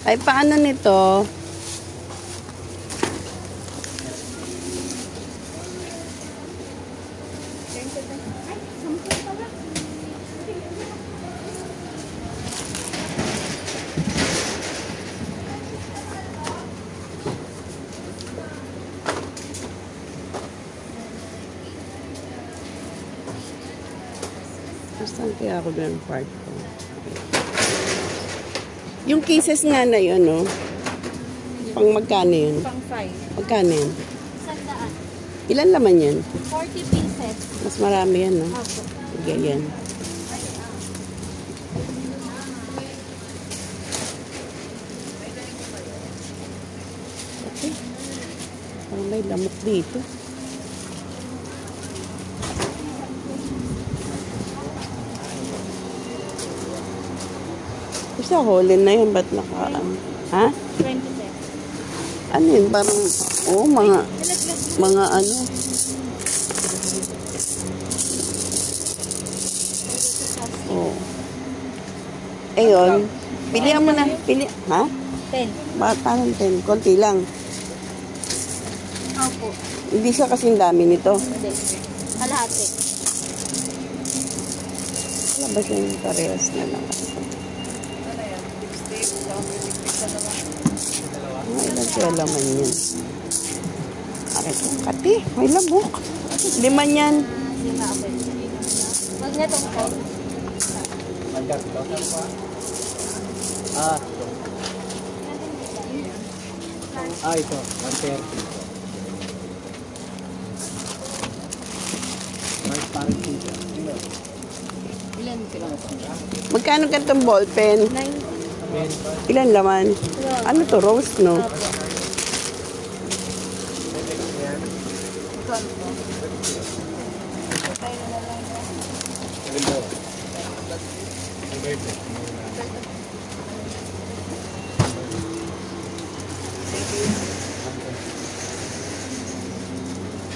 Ay, paano nito? Saan kaya ako ng part ko? Yung cases nga na yun, no? Pang magkano yun? Pang 5. Magkano yun? 100. Ilan laman yun? 40 pieces. Mas marami yan, no? Opo. Sige, yan. Okay. Parang may lamok dito. Sa hole na yun, ba't naka... Ha? 27. Ano yun? Parang, oh, mga ano. Oh. Ayun. Pilihan mo na. Ha? 10. Bakit parang 10? Konti lang. Opo. Hindi siya kasing dami nito. Hindi. Kalahati. Wala ba siyang parehas na lang? Ilan siya laman yan? Aray ko, kati. May labok. 5 yan. 5. Wag na itong po. Ito. 130. Ilan kilo? Magkano ganitong ballpen? 9. Ilan laman? Ano to? Rose, no?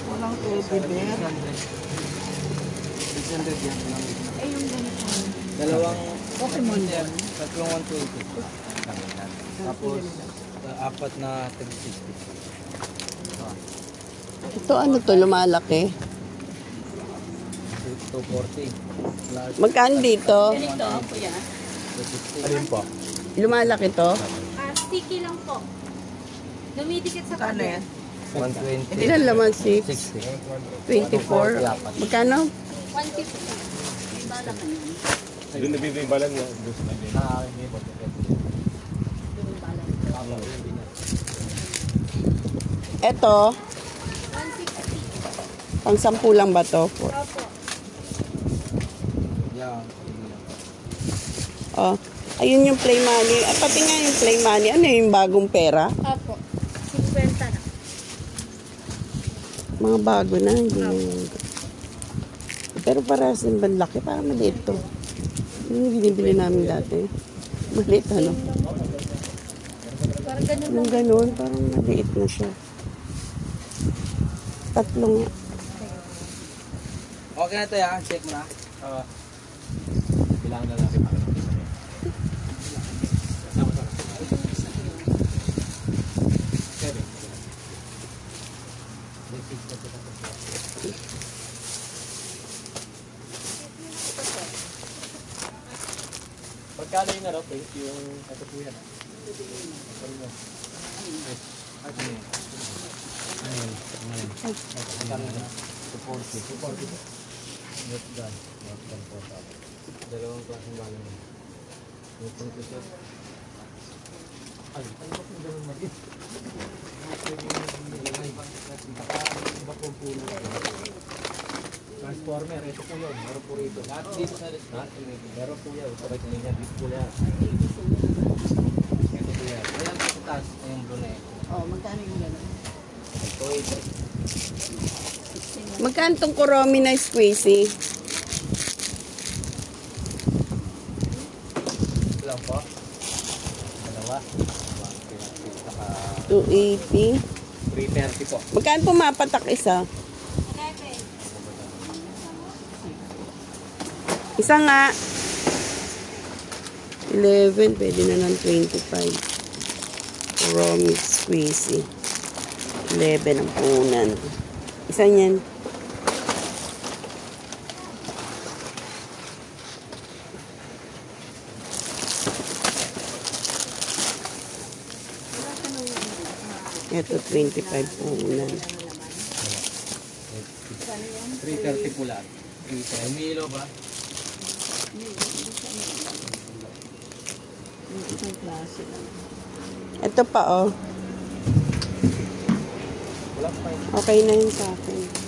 Walang tubig yan. Ay, yung ganito. Dalawang Pokemon yan. tatlong 120. Tapos, apat na 360. Ito ano to? Lumalaki. 240. Magkano dito? Ganito, kuya. Alin po? Lumalaki to? Sticky lang po. Dumidikit sa pader. 120. Ilan laman? 6? 60. 24? Magkano? 150. May bala ka naman. Doon nabibimbalan mo. Ito, 160. pang 10 lang ba to? Opo. Yeah. Oh, ayun yung play money. At pati nga yung play money. Ano yung bagong pera? Opo. 50 na. Mga bago na. Hindi na yun. Pero parehas yung laki. Parang maliit to. Yung binibili namin dati. Maliit ano? Parang ganun lang. Yung ganun, parang maliit na siya. Tatlong. Okay na ito ya. Check mo na. Bilang na lang. Pagkala yung narap eh, yung ito po yan. Dalawang klaseng balang yun. Yung pang-tusok. Ay, ano ba kung gano'n mag-it? Iba pong puno. Transformer, ito po yun. Meron po rito. Lahat dito sa lahat. Meron po yan. Sabay sa linya. Dito po yan. Ito po yan. Ayan po sa taas. Yung blue na ito. Oh, magkano yung gano'n? Ito ito. Magkano tong Kuromi na squeezy? Ito lang po. Dalawa. 280. 330 po. Magkano pumapatak isa? Isa nga. 11. Pwede na ng 25. Raw meat squeezy. 11 ang punan. Isa niyan. Ito, 25 punan. 330 pula. Milo ba? Ito pa, oh. Wala pa. Okay na yun sa akin.